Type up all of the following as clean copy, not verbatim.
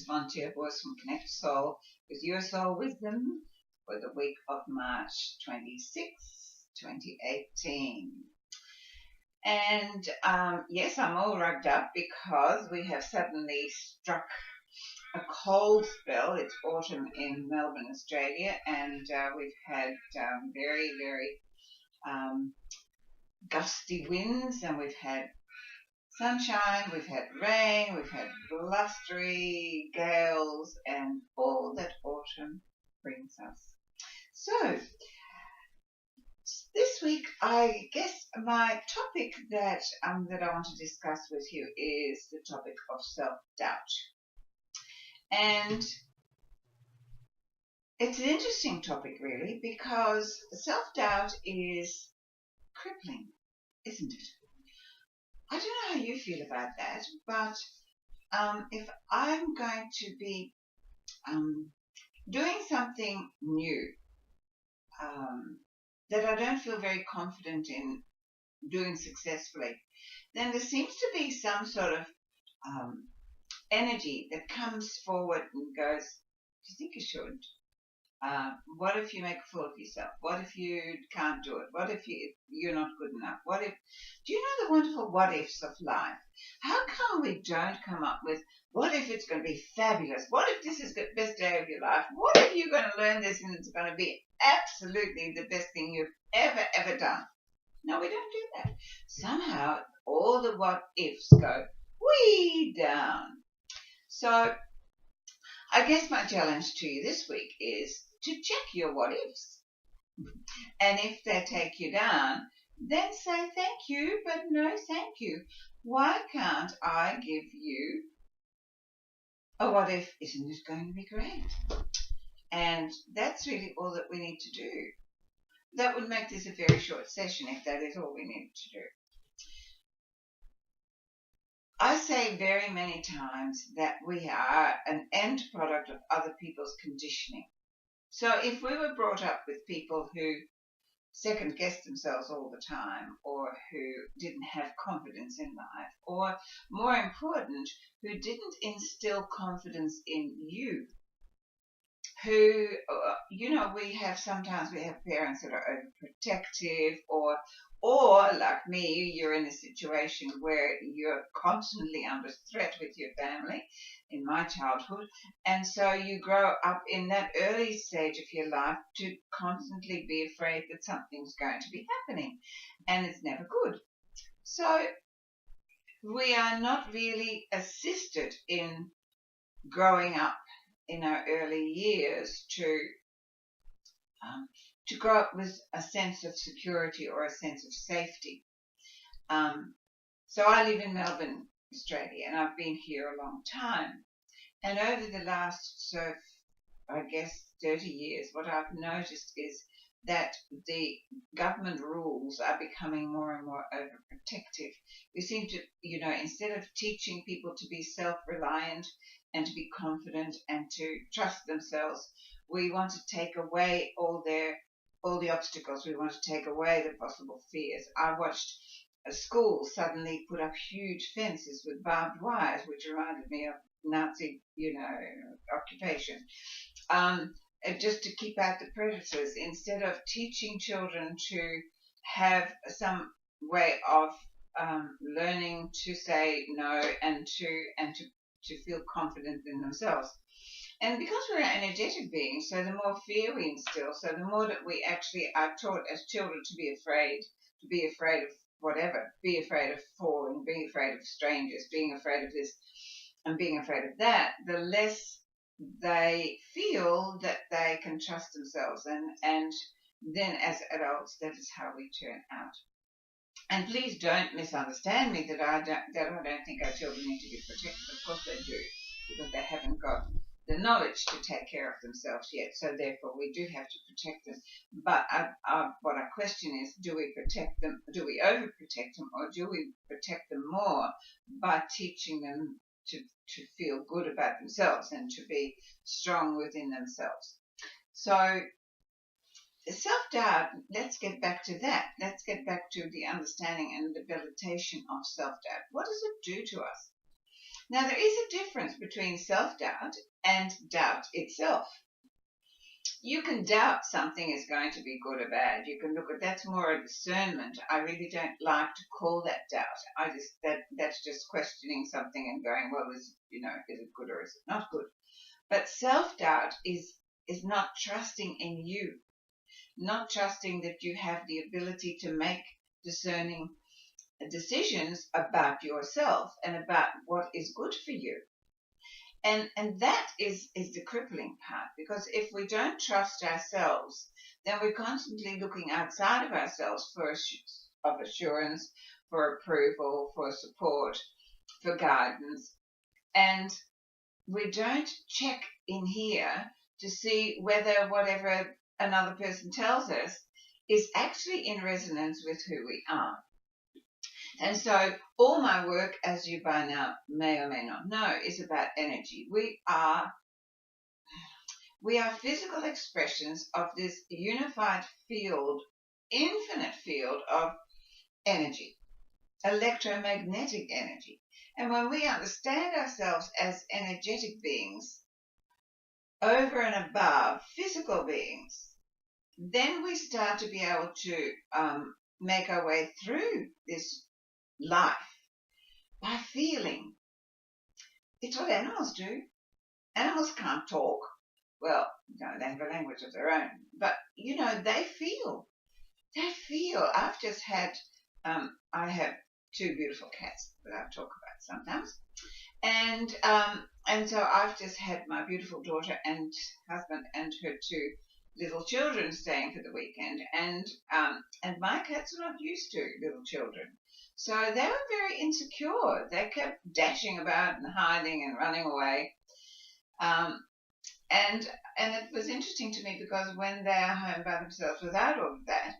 Yvonne Teoh Bource from Connect Soul with your soul wisdom for the week of March 26, 2018. And yes, I'm all rugged up because we have suddenly struck a cold spell. It's autumn in Melbourne, Australia, and we've had very, very gusty winds, and we've had sunshine, we've had rain, we've had blustery gales, and all that autumn brings us. So, this week, I guess my topic that I want to discuss with you is the topic of self-doubt. And it's an interesting topic, really, because self-doubt is crippling, isn't it? I don't know how you feel about that, but if I'm going to be doing something new that I don't feel very confident in doing successfully, then there seems to be some sort of energy that comes forward and goes, do you think you should? What if you make a fool of yourself? What if you can't do it? What if you're not good enough? What if? Do you know the wonderful what ifs of life? How come we don't come up with what if it's going to be fabulous? What if this is the best day of your life? What if you're going to learn this and it's going to be absolutely the best thing you've ever done? No, we don't do that. Somehow all the what ifs go way down. So I guess my challenge to you this week is to check your what ifs. And if they take you down, then say thank you, but no thank you. Why can't I give you a what if? Isn't it going to be great? And that's really all that we need to do. That would make this a very short session if that is all we need to do. I say very many times that we are an end product of other people's conditioning. So if we were brought up with people who second-guessed themselves all the time, or who didn't have confidence in life, or more important, who didn't instill confidence in you, who, sometimes we have parents that are overprotective, or like me, you're in a situation where you're constantly under threat with your family, in my childhood, and so you grow up in that early stage of your life to constantly be afraid that something's going to be happening, and it's never good. So we are not really assisted in growing up in our early years to grow up with a sense of security or a sense of safety. So I live in Melbourne, Australia, and I've been here a long time. And over the last, 30 years, what I've noticed is that the government rules are becoming more and more overprotective. We seem to, instead of teaching people to be self-reliant and to be confident and to trust themselves, we want to take away all the obstacles. We want to take away the possible fears. I watched a school suddenly put up huge fences with barbed wires, which reminded me of Nazi, occupation, just to keep out the predators, instead of teaching children to have some way of learning to say no and to feel confident in themselves. And because we're energetic beings, so the more fear we instill, so the more that we actually are taught as children to be afraid of whatever, be afraid of falling, being afraid of strangers, being afraid of this and being afraid of that, the less they feel that they can trust themselves. And then as adults, that is how we turn out. And please don't misunderstand me that I don't think our children need to be protected. Of course they do, because they haven't got the knowledge to take care of themselves yet. So therefore we do have to protect them. But what our question is, do we protect them? Do we overprotect them, or do we protect them more by teaching them to feel good about themselves and to be strong within themselves? So self-doubt, let's get back to that. Let's get back to the understanding and debilitation of self-doubt. What does it do to us? Now, there is a difference between self-doubt and doubt itself. You can doubt something is going to be good or bad. You can look at, that's more a discernment. I really don't like to call that doubt. That's just questioning something and going, well, is it good or is it not good? But self-doubt is not trusting in you, not trusting that you have the ability to make discerning decisions about yourself and about what is good for you. And that is the crippling part, because if we don't trust ourselves, then we're constantly looking outside of ourselves for assurance, for approval, for support, for guidance, and we don't check in here to see whether whatever another person tells us is actually in resonance with who we are. And so all my work, as you by now may or may not know, is about energy. We are physical expressions of this unified field, infinite field of energy, electromagnetic energy. And when we understand ourselves as energetic beings over and above physical beings, then we start to be able to make our way through this life by feeling. It's what animals do. Animals can't talk. Well, they have a language of their own, but they feel. They feel. I've just had, I have two beautiful cats that I talk about sometimes, and so I've just had my beautiful daughter and husband and her two little children staying for the weekend, and my cats are not used to little children. So they were very insecure. They kept dashing about and hiding and running away. And it was interesting to me because when they are home by themselves without all of that,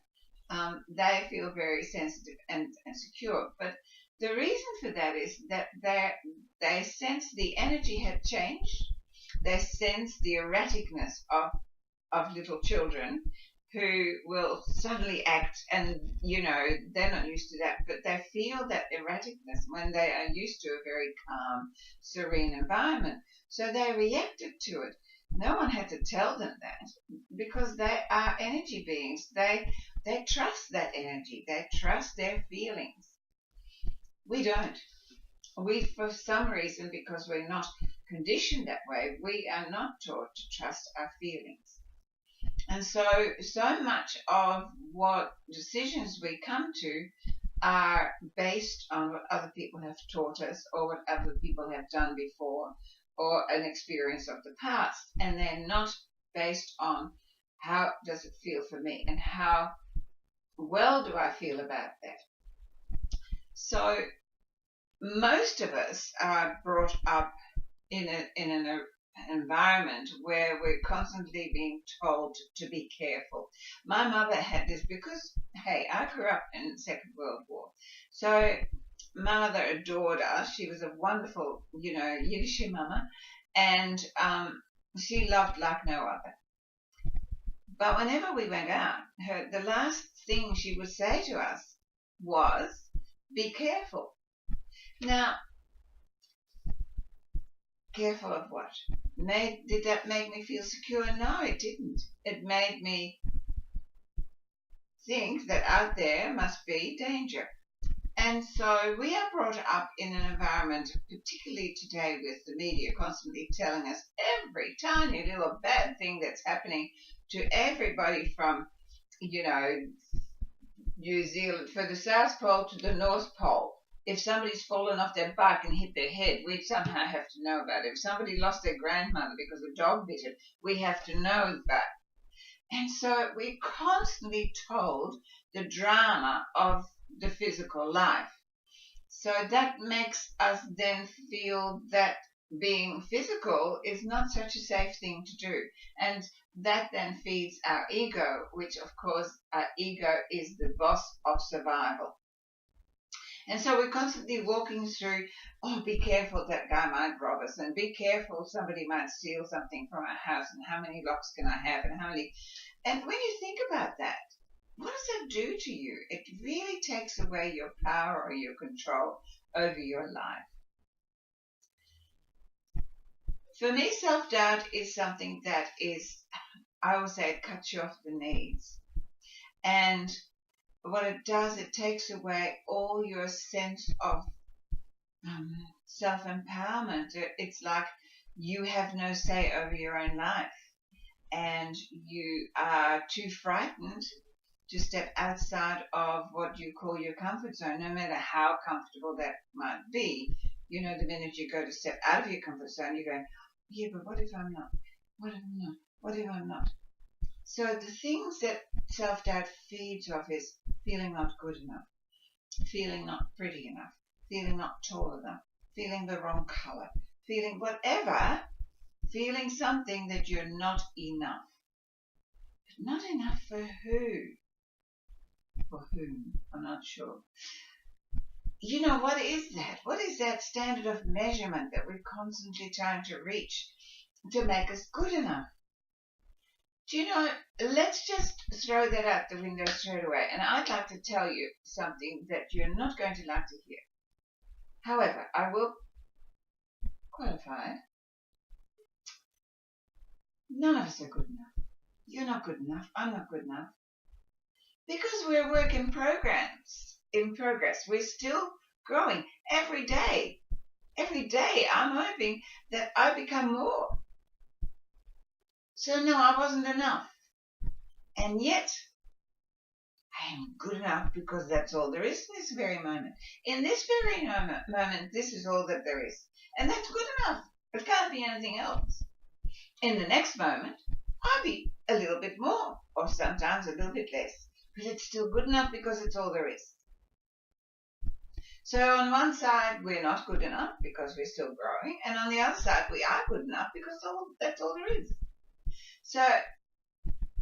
they feel very sensitive and secure. But the reason for that is that they sense the energy had changed. They sense the erraticness of little children who will suddenly act, and they're not used to that, but they feel that erraticness when they are used to a very calm, serene environment. So they reacted to it. No one had to tell them that, because they are energy beings. They trust that energy. They trust their feelings. We don't. We, for some reason, because we're not conditioned that way, we are not taught to trust our feelings. And so much of what decisions we come to are based on what other people have taught us, or what other people have done before, or an experience of the past, and they're not based on how does it feel for me and how well do I feel about that. So most of us are brought up in an environment where we're constantly being told to be careful. My mother had this because, hey, I grew up in the Second World War. So my mother adored us. She was a wonderful, Yiddish mama, and she loved like no other. But whenever we went out, the last thing she would say to us was, be careful. Now, careful of what? Did that make me feel secure? No, it didn't. It made me think that out there must be danger. And so we are brought up in an environment, particularly today with the media constantly telling us every tiny little bad thing that's happening to everybody from, New Zealand, for the South Pole to the North Pole. If somebody's fallen off their bike and hit their head, we somehow have to know about it. If somebody lost their grandmother because a dog bit it, we have to know about it. And so we're constantly told the drama of the physical life. So that makes us then feel that being physical is not such a safe thing to do. And that then feeds our ego, which of course our ego is the boss of survival. And so we're constantly walking through, be careful, that guy might rob us, and be careful, somebody might steal something from our house, and how many locks can I have, and how many. And when you think about that, what does that do to you? It really takes away your power or your control over your life. For me, self-doubt is something that is, I always say, it cuts you off the knees. And what it does, it takes away all your sense of self-empowerment. It's like you have no say over your own life, and you are too frightened to step outside of what you call your comfort zone, no matter how comfortable that might be. You know, the minute you go to step out of your comfort zone, you're going, yeah, but what if I'm not? What if I'm not? What if I'm not? So the things that self-doubt feeds off is feeling not good enough, feeling not pretty enough, feeling not tall enough, feeling the wrong color, feeling whatever, feeling something that you're not enough. But not enough for who? For whom? I'm not sure. You know, what is that? What is that standard of measurement that we're constantly trying to reach to make us good enough? Do you know, let's just throw that out the window straight away. And I'd like to tell you something that you're not going to like to hear. However, I will qualify it. None of us are good enough. You're not good enough. I'm not good enough. Because we're a work in progress. We're still growing every day. Every day I'm hoping that I become more. So no, I wasn't enough. And yet, I am good enough because that's all there is in this very moment. In this very moment, this is all that there is. And that's good enough. It can't be anything else. In the next moment, I'll be a little bit more, or sometimes a little bit less. But it's still good enough because it's all there is. So on one side, we're not good enough because we're still growing. And on the other side, we are good enough because that's all there is. So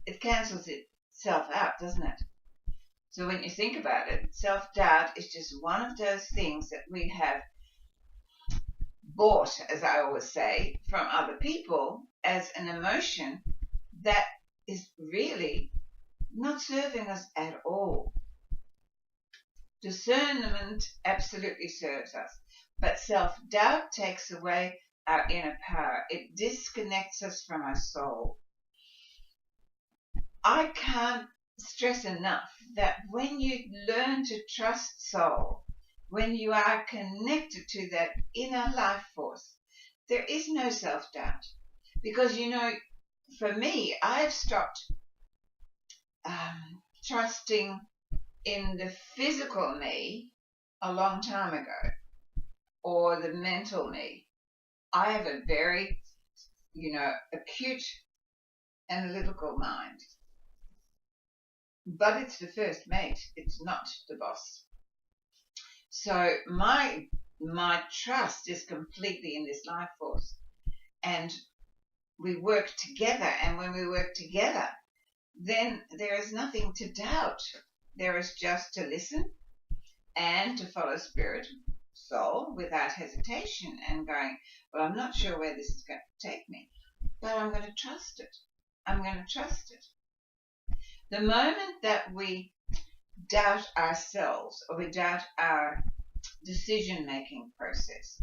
it cancels itself out, doesn't it? So when you think about it, self-doubt is just one of those things that we have bought, as I always say, from other people as an emotion that is really not serving us at all. Discernment absolutely serves us, but self-doubt takes away our inner power. It disconnects us from our soul. I can't stress enough that when you learn to trust soul, when you are connected to that inner life force, there is no self-doubt. Because, you know, for me, I've stopped trusting in the physical me a long time ago, or the mental me. I have a very, acute analytical mind. But it's the first mate, it's not the boss. So my trust is completely in this life force. And we work together, and when we work together, then there is nothing to doubt. There is just to listen and to follow spirit, soul, without hesitation, and going, well, I'm not sure where this is going to take me, but I'm going to trust it. I'm going to trust it. The moment that we doubt ourselves, or we doubt our decision-making process,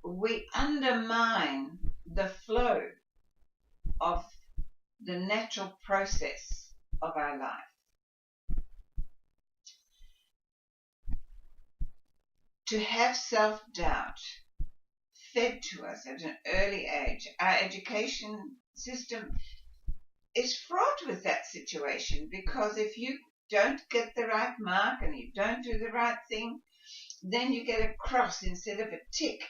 we undermine the flow of the natural process of our life. To have self-doubt fed to us at an early age, our education system is fraught with that situation, because if you don't get the right mark and you don't do the right thing, then you get a cross instead of a tick,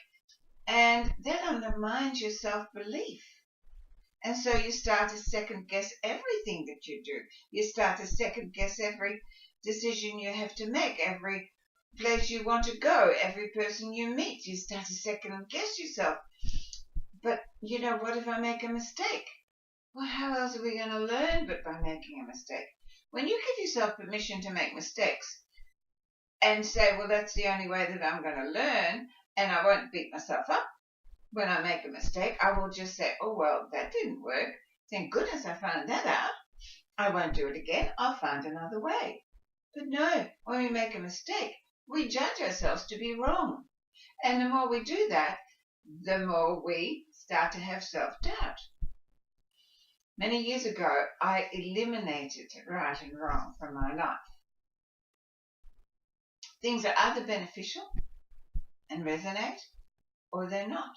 and that undermines your self-belief. And so you start to second guess everything that you do. You start to second guess every decision you have to make, every place you want to go, every person you meet. You start to second guess yourself. But, what if I make a mistake? Well, how else are we going to learn but by making a mistake? When you give yourself permission to make mistakes and say, well, that's the only way that I'm going to learn, and I won't beat myself up when I make a mistake, I will just say, oh, well, that didn't work. Thank goodness I found that out. I won't do it again. I'll find another way. But no, when we make a mistake, we judge ourselves to be wrong. And the more we do that, the more we start to have self-doubt. Many years ago, I eliminated right and wrong from my life. Things are either beneficial and resonate, or they're not.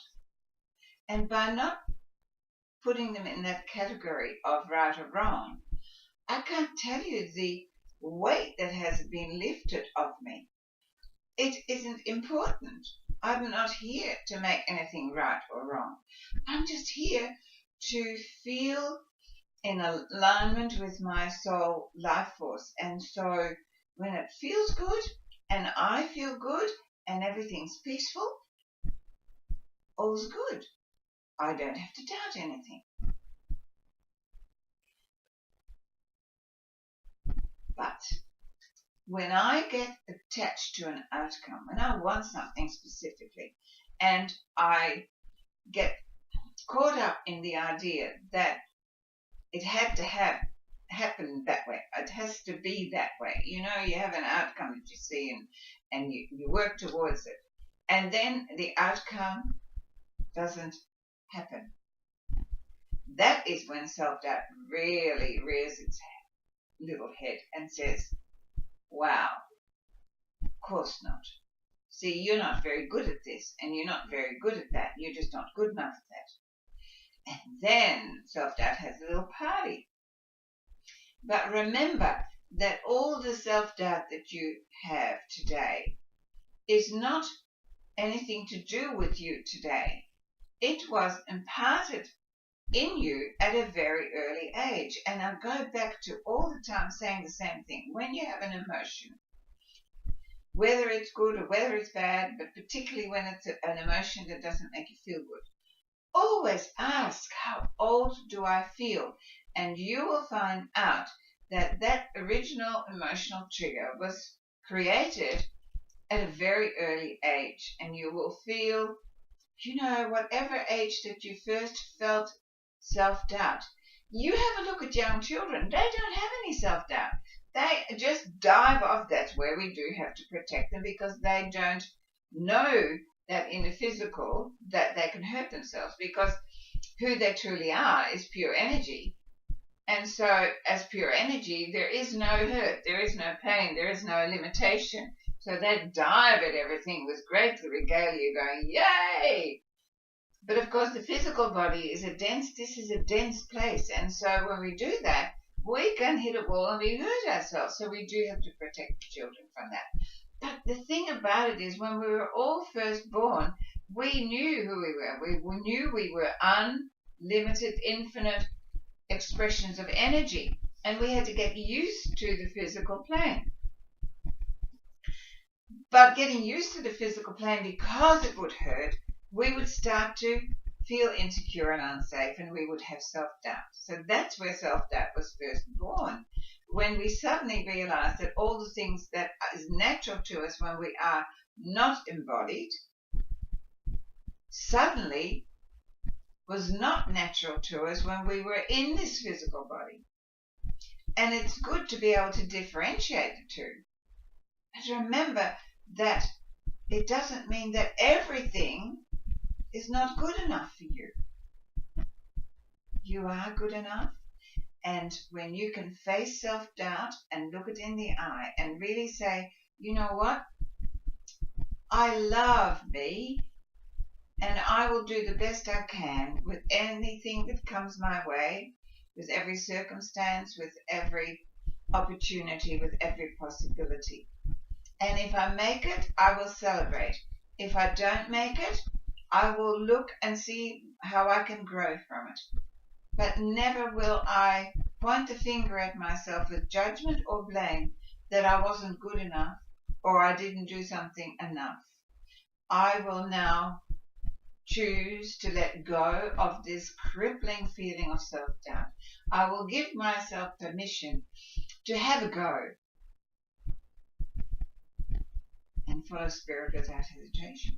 And by not putting them in that category of right or wrong, I can't tell you the weight that has been lifted off me. It isn't important. I'm not here to make anything right or wrong. I'm just here to feel in alignment with my soul life force. And so when it feels good and I feel good and everything's peaceful, all's good. I don't have to doubt anything. But when I get attached to an outcome, when I want something specifically, and I get caught up in the idea that it had to happen that way, it has to be that way. You know, you have an outcome that you see and you work towards it. And then the outcome doesn't happen. That is when self-doubt really rears its little head and says, wow, of course not. See, you're not very good at this, and you're not very good at that. You're just not good enough at that. And then self-doubt has a little party. But remember that all the self-doubt that you have today is not anything to do with you today. It was imparted in you at a very early age. And I go back to all the time saying the same thing. When you have an emotion, whether it's good or whether it's bad, but particularly when it's an emotion that doesn't make you feel good, always ask, how old do I feel? And you will find out that that original emotional trigger was created at a very early age. And you will feel, you know, whatever age that you first felt self-doubt. You have a look at young children. They don't have any self-doubt. They just dive off. That's where we do have to protect them, because they don't know that in the physical that they can hurt themselves, because who they truly are is pure energy. And so as pure energy, there is no hurt, there is no pain, there is no limitation. So they dive at everything with great regalia, going, yay! But of course the physical body is this is a dense place. And so when we do that, we can hit a wall and we hurt ourselves. So we do have to protect the children from that. But the thing about it is, when we were all first born, we knew who we were. We knew we were unlimited, infinite expressions of energy. And we had to get used to the physical plane. But getting used to the physical plane, because it would hurt, we would start to feel insecure and unsafe, and we would have self-doubt. So that's where self-doubt was first born. When we suddenly realized that all the things that is natural to us when we are not embodied, suddenly was not natural to us when we were in this physical body. And it's good to be able to differentiate the two. But remember that it doesn't mean that everything is not good enough for you. You are good enough. And when you can face self-doubt and look it in the eye and really say, you know what? I love me, and I will do the best I can with anything that comes my way, with every circumstance, with every opportunity, with every possibility. And if I make it, I will celebrate. If I don't make it, I will look and see how I can grow from it. But never will I point the finger at myself with judgment or blame that I wasn't good enough or I didn't do something enough. I will now choose to let go of this crippling feeling of self-doubt. I will give myself permission to have a go and follow spirit without hesitation.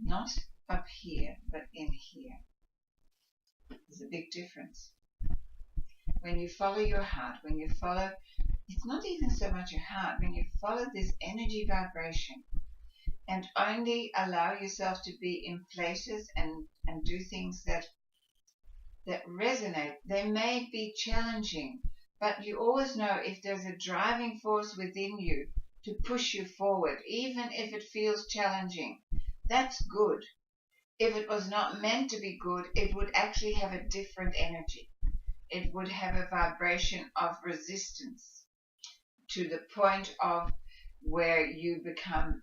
Not up here, but in here. There's a big difference. When you follow your heart, when you follow, it's not even so much your heart, when you follow this energy vibration, and only allow yourself to be in places and do things that resonate. They may be challenging, but you always know if there's a driving force within you to push you forward, even if it feels challenging. That's good. If it was not meant to be good, it would actually have a different energy. It would have a vibration of resistance to the point of where you become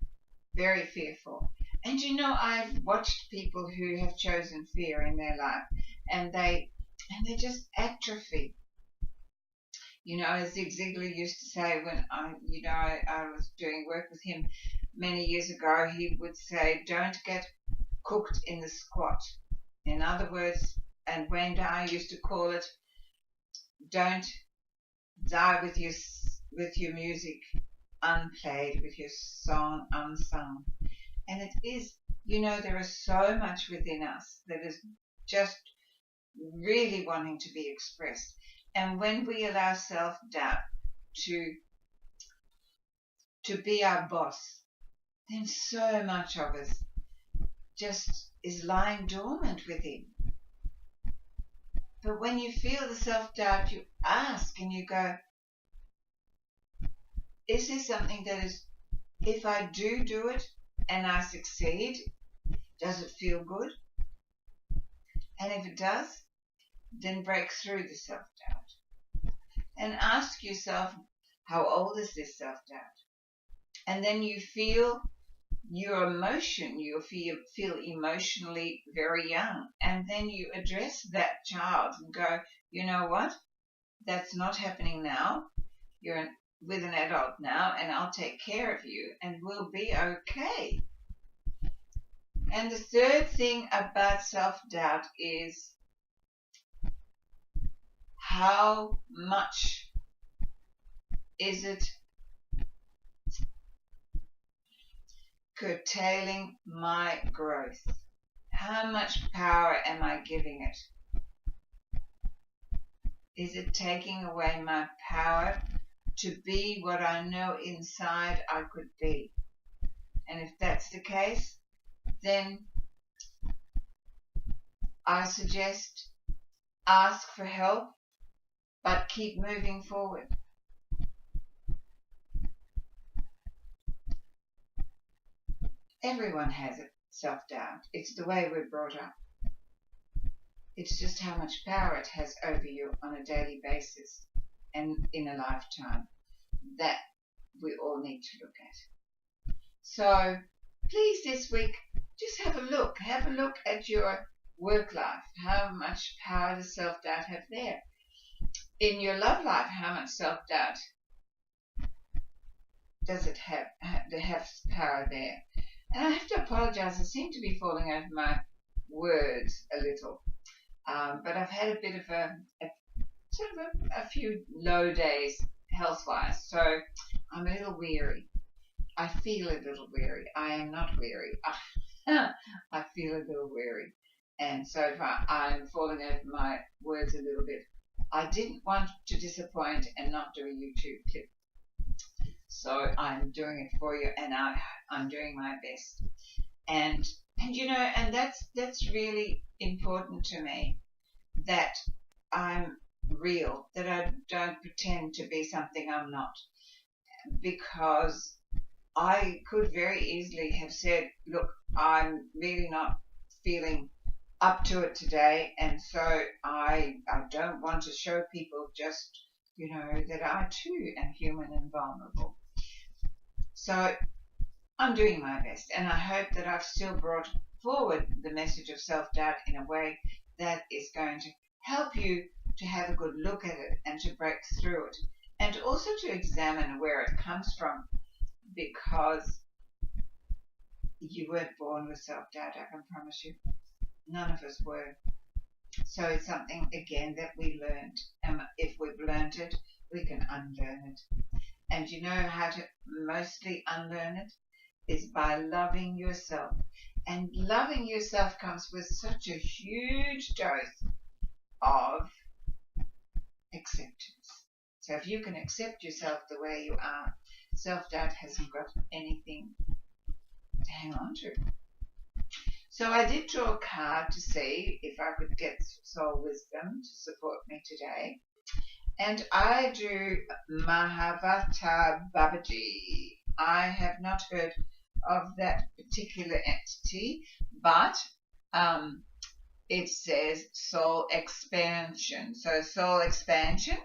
very fearful. And you know, I've watched people who have chosen fear in their life, and they just atrophy. You know, as Zig Ziglar used to say when I was doing work with him many years ago, he would say, "Don't get cooked in the squat." In other words, and Wayne Dyer used to call it, "Don't die with your music unplayed, with your song unsung." And it is, you know, there is so much within us that is just really wanting to be expressed. And when we allow self-doubt to be our boss, then so much of us just is lying dormant within. But when you feel the self-doubt, you ask and you go, is this something that is, if I do it and I succeed, does it feel good? And if it does, then break through the self-doubt and ask yourself, how old is this self-doubt? And then you feel your emotion, you feel emotionally very young, and then you address that child and go, you know what, that's not happening now. You're with an adult now, and I'll take care of you and we'll be okay. And the third thing about self-doubt is how much is it curtailing my growth? How much power am I giving it? Is it taking away my power to be what I know inside I could be? And if that's the case, then I suggest ask for help, but keep moving forward. Everyone has it, self-doubt. It's the way we're brought up. It's just how much power it has over you on a daily basis and in a lifetime that we all need to look at. So please this week, just have a look. Have a look at your work life. How much power does self-doubt have there? In your love life, how much self-doubt does it have power there? And I have to apologize, I seem to be falling over my words a little. But I've had a bit of a few low days health-wise, so I'm a little weary. I feel a little weary. I am not weary. I feel a little weary. And so if I'm falling over my words a little bit. I didn't want to disappoint and not do a YouTube clip. So I'm doing it for you, and I'm doing my best. And you know, and that's really important to me, that I'm real, that I don't pretend to be something I'm not, because I could very easily have said, look, I'm really not feeling up to it today, and so I don't want to show people just, you know, that I too am human and vulnerable. So I'm doing my best, and I hope that I've still brought forward the message of self-doubt in a way that is going to help you to have a good look at it and to break through it, and also to examine where it comes from, because you weren't born with self-doubt, I can promise you. None of us were. So it's something, again, that we learned, and if we've learned it, we can unlearn it. And you know how to mostly unlearn it is by loving yourself. And loving yourself comes with such a huge dose of acceptance. So if you can accept yourself the way you are, self-doubt hasn't got anything hang on to. So I did draw a card to see if I could get soul wisdom to support me today. And I drew Mahavata Babaji. I have not heard of that particular entity, but it says soul expansion. So soul expansion,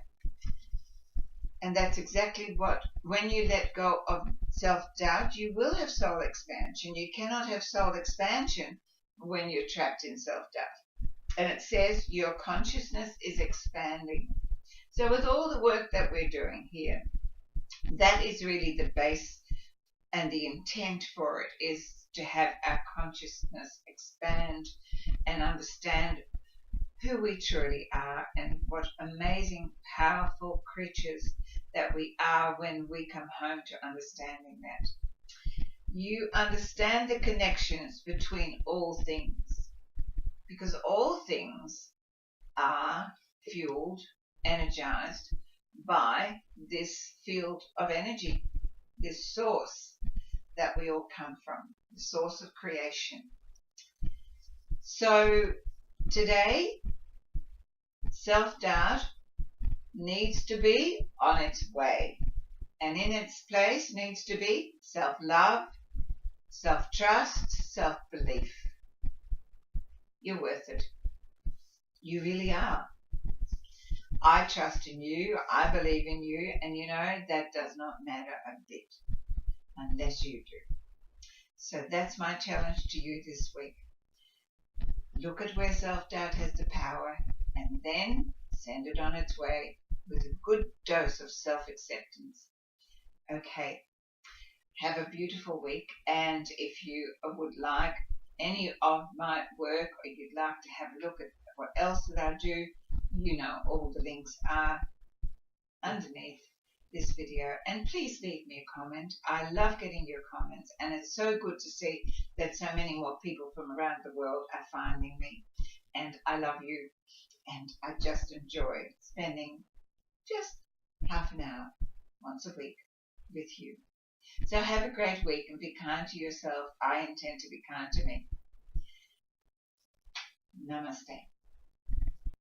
and that's exactly what, when you let go of self-doubt, you will have soul expansion. You cannot have soul expansion when you're trapped in self-doubt. And it says your consciousness is expanding. So with all the work that we're doing here, that is really the base, and the intent for it is to have our consciousness expand and understand who we truly are and what amazing, powerful creatures that we are when we come home to understanding that. You understand the connections between all things, because all things are fueled, energized by this field of energy, this source that we all come from, the source of creation. So today, self-doubt needs to be on its way, and in its place needs to be self-love, self-trust, self-belief. You're worth it. You really are. I trust in you, I believe in you, and you know that does not matter a bit unless you do. So that's my challenge to you this week. Look at where self-doubt has the power and then send it on its way with a good dose of self-acceptance. Okay, have a beautiful week, and if you would like any of my work, or you'd like to have a look at what else that I do, you know all the links are underneath this video, and please leave me a comment. I love getting your comments, and it's so good to see that so many more people from around the world are finding me, and I love you, and I just enjoy spending just half an hour once a week with you. So have a great week and be kind to yourself. I intend to be kind to me. Namaste.